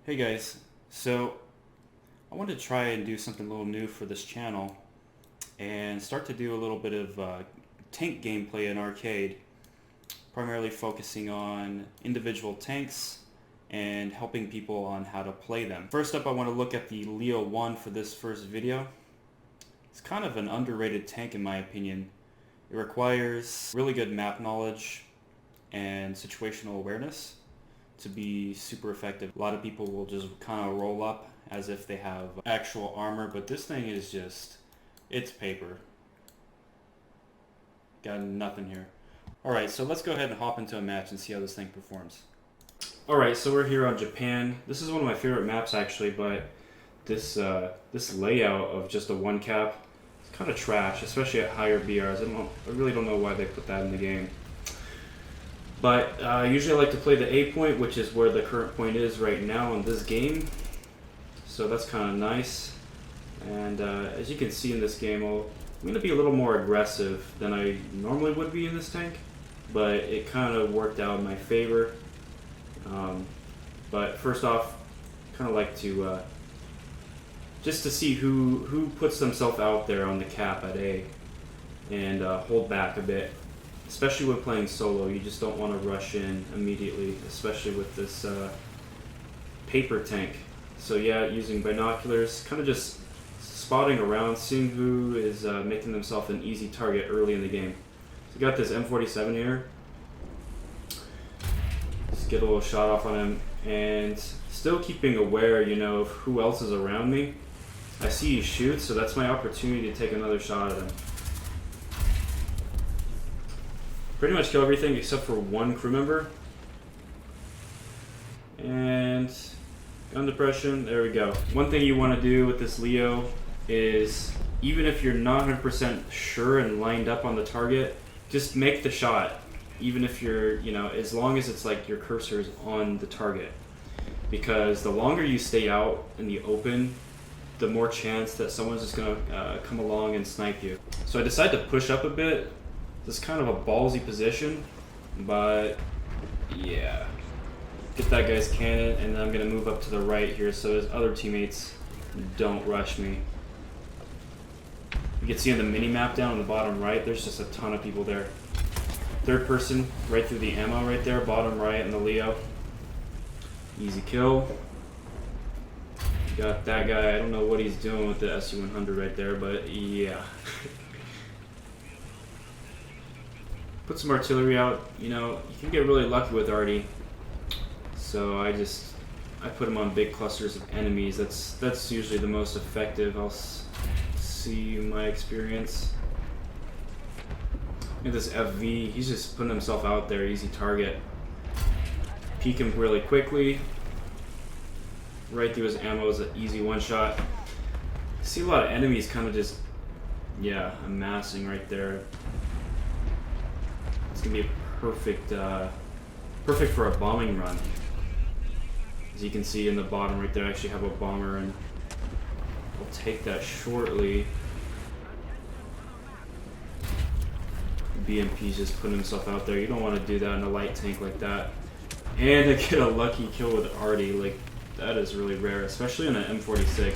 Hey guys, so I wanted to try and do something a little new for this channel and start to do a little bit of tank gameplay in arcade, primarily focusing on individual tanks and helping people on how to play them. First up, I want to look at the Leo-1 for this first video. It's kind of an underrated tank in my opinion. It requires really good map knowledge and situational awareness to be super effective. A lot of people will just kind of roll up as if they have actual armor, but this thing is just, it's paper. Got nothing here. Alright, so let's go ahead and hop into a match and see how this thing performs. Alright, so we're here on Japan. This is one of my favorite maps actually, but this layout of just a one cap is kind of trash, especially at higher BRs. I really don't know why they put that in the game. But usually I like to play the A point, which is where the current point is right now in this game. So that's kind of nice. And as you can see in this game, I'm going to be a little more aggressive than I normally would be in this tank. But it kind of worked out in my favor. But first off, kind of like to just to see who puts themselves out there on the cap at A and hold back a bit. Especially when playing solo, you just don't want to rush in immediately, especially with this paper tank. So yeah, using binoculars, kind of just spotting around, seeing who is making themselves an easy target early in the game. So got this M47 here. Just get a little shot off on him, and still keeping aware, you know, of who else is around me. I see he shoots, so that's my opportunity to take another shot at him. Pretty much kill everything except for one crew member. And gun depression, there we go. One thing you want to do with this Leo is, even if you're not 100% sure and lined up on the target, just make the shot. Even if you're, you know, as long as it's like your cursor is on the target. Because the longer you stay out in the open, the more chance that someone's just going to come along and snipe you. So I decided to push up a bit. This is kind of a ballsy position, but yeah. Get that guy's cannon, and then I'm going to move up to the right here so his other teammates don't rush me. You can see on the mini-map down on the bottom right, there's just a ton of people there. Third person, right through the ammo right there, bottom right in the Leo. Easy kill. Got that guy, I don't know what he's doing with the SU-100 right there, but yeah. Put some artillery out, you know, you can get really lucky with arty. So I put them on big clusters of enemies. That's usually the most effective. I'll see my experience. Look at this FV, he's just putting himself out there, easy target. Peek him really quickly. Right through his ammo is an easy one shot. I see a lot of enemies kind of just, yeah, amassing right there. It's gonna be perfect for a bombing run. As you can see in the bottom right there, I actually have a bomber, and I'll take that shortly. BMP's just putting himself out there. You don't want to do that in a light tank like that. And to get a lucky kill with arty, like that is really rare, especially in an M46.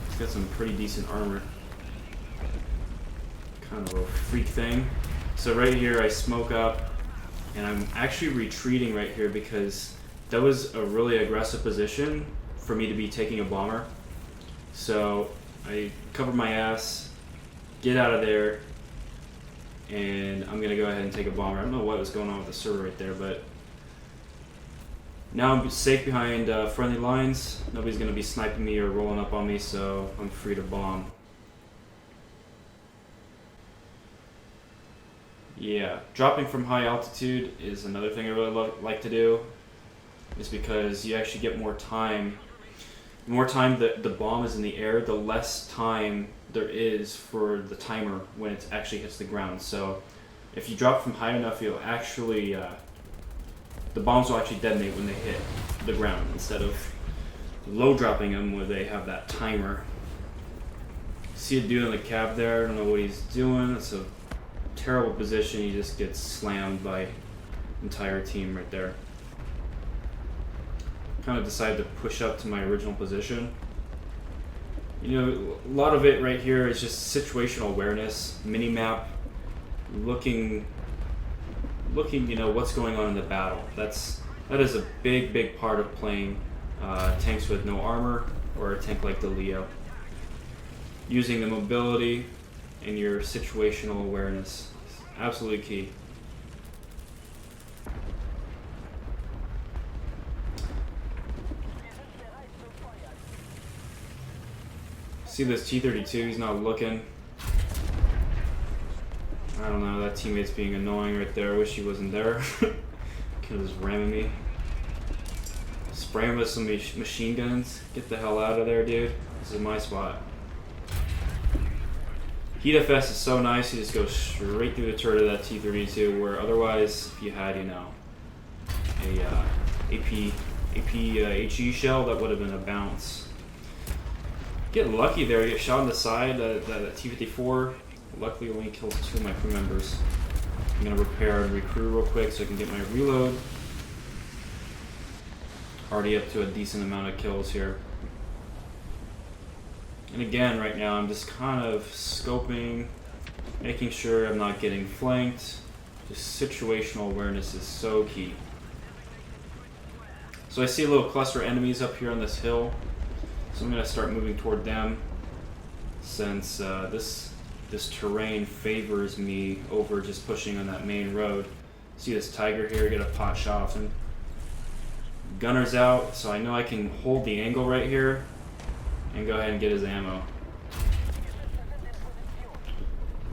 It's got some pretty decent armor. Kind of a freak thing. So right here I smoke up, and I'm actually retreating right here because that was a really aggressive position for me to be taking a bomber. So I cover my ass, get out of there, and I'm gonna go ahead and take a bomber. I don't know what was going on with the server right there, but now I'm safe behind friendly lines. Nobody's gonna be sniping me or rolling up on me, so I'm free to bomb. Yeah, dropping from high altitude is another thing I really like to do. Is because you actually get more time. The more time that the bomb is in the air, the less time there is for the timer when it actually hits the ground. So if you drop from high enough, you'll actually, the bombs will actually detonate when they hit the ground instead of low dropping them where they have that timer. See a dude in the cab there, I don't know what he's doing. It's a terrible position. He just gets slammed by entire team right there. kind of decided to push up to my original position. You know, a lot of it right here is just situational awareness, mini-map, looking, you know, what's going on in the battle. That is a big part of playing tanks with no armor or a tank like the Leo. Using the mobility and your situational awareness is absolutely key. See this T-32, he's not looking. I don't know, that teammate's being annoying right there. I wish he wasn't there. Could have just ramming me. Spray him with some machine guns. Get the hell out of there, dude. This is my spot. Heat FS is so nice, you just go straight through the turret of that T-32, where otherwise, if you had, you know, a HE shell, that would have been a bounce. Get lucky there, you get shot on the side, that T-54. Luckily only kills 2 of my crew members. I'm gonna repair and recruit real quick so I can get my reload. Already up to a decent amount of kills here. And again, right now I'm just kind of scoping, making sure I'm not getting flanked. Just situational awareness is so key. So I see a little cluster of enemies up here on this hill. So I'm going to start moving toward them, since this terrain favors me over just pushing on that main road. See this tiger here, get a pot shot off him. Gunner's out, so I know I can hold the angle right here and go ahead and get his ammo.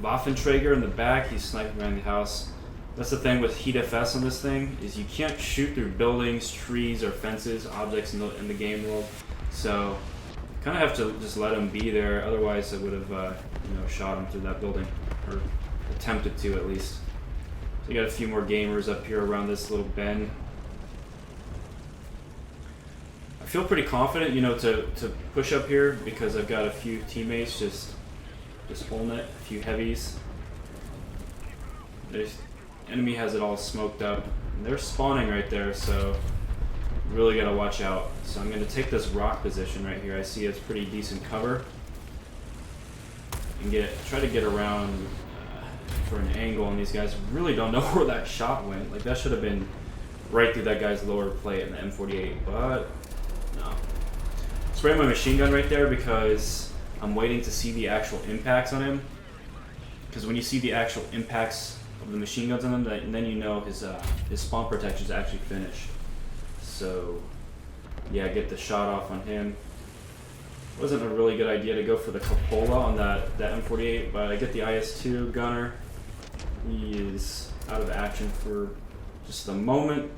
Waffenträger in the back, he's sniping around the house. That's the thing with Heat FS on this thing, is you can't shoot through buildings, trees, or fences, objects in the game world. So kind of have to just let him be there, otherwise I would have you know, shot him through that building, or attempted to at least. So you got a few more gamers up here around this little bend. I feel pretty confident, you know, to push up here because I've got a few teammates just holding it, a few heavies. The enemy has it all smoked up, and they're spawning right there, so really gotta watch out. So I'm gonna take this rock position right here. I see it's pretty decent cover, and try to get around for an angle. And these guys really don't know where that shot went. Like that should have been right through that guy's lower plate in the M48, but no. Spray my machine gun right there because I'm waiting to see the actual impacts on him. Because when you see the actual impacts of the machine guns on him, then you know his spawn protection is actually finished. So yeah, get the shot off on him. Wasn't a really good idea to go for the cupola on that M48, but I get the IS-2 gunner. He is out of action for just the moment.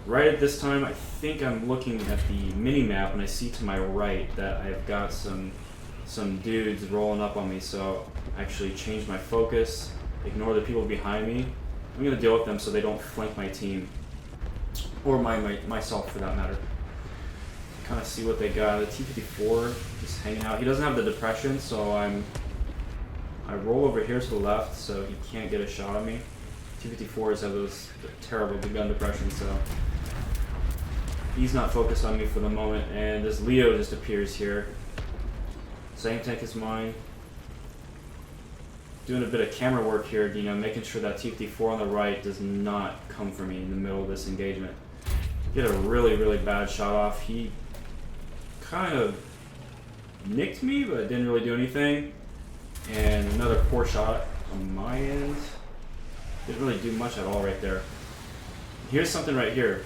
Right at this time, I think I'm looking at the mini-map and I see to my right that I've got some dudes rolling up on me, so I actually change my focus, ignore the people behind me. I'm gonna deal with them so they don't flank my team. Or myself for that matter. Kind of see what they got. The T-54 just hanging out. He doesn't have the depression, so I roll over here to the left so he can't get a shot on me. T-54s have those terrible gun depressions, so he's not focused on me for the moment. And this Leo just appears here. Same tank as mine. Doing a bit of camera work here, you know, making sure that T-54 on the right does not come for me in the middle of this engagement. Get a really bad shot off. He kind of nicked me, but didn't really do anything. And another poor shot on my end. Didn't really do much at all right there. Here's something right here.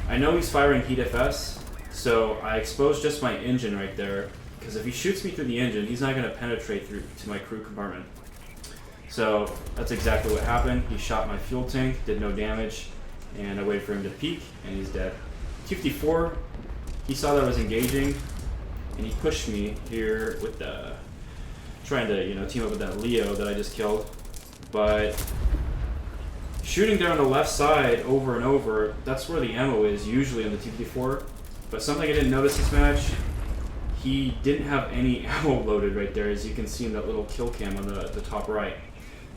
I know he's firing Heat FS, so I exposed just my engine right there, because if he shoots me through the engine, he's not going to penetrate through to my crew compartment. So that's exactly what happened. He shot my fuel tank, did no damage, and I waited for him to peek, and he's dead. T-54, he saw that I was engaging, and he pushed me here with the trying to, you know, team up with that Leo that I just killed. But shooting there on the left side over and over, that's where the ammo is usually on the T-54. But something I didn't notice this match, he didn't have any ammo loaded right there, as you can see in that little kill cam on the top right.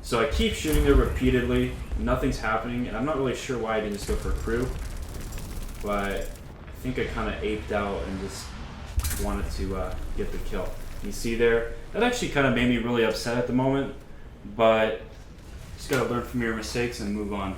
So I keep shooting there repeatedly, nothing's happening, and I'm not really sure why I didn't just go for a crew. but I think I kind of aped out and just wanted to get the kill. You see there, that actually kind of made me really upset at the moment, but just gotta learn from your mistakes and move on.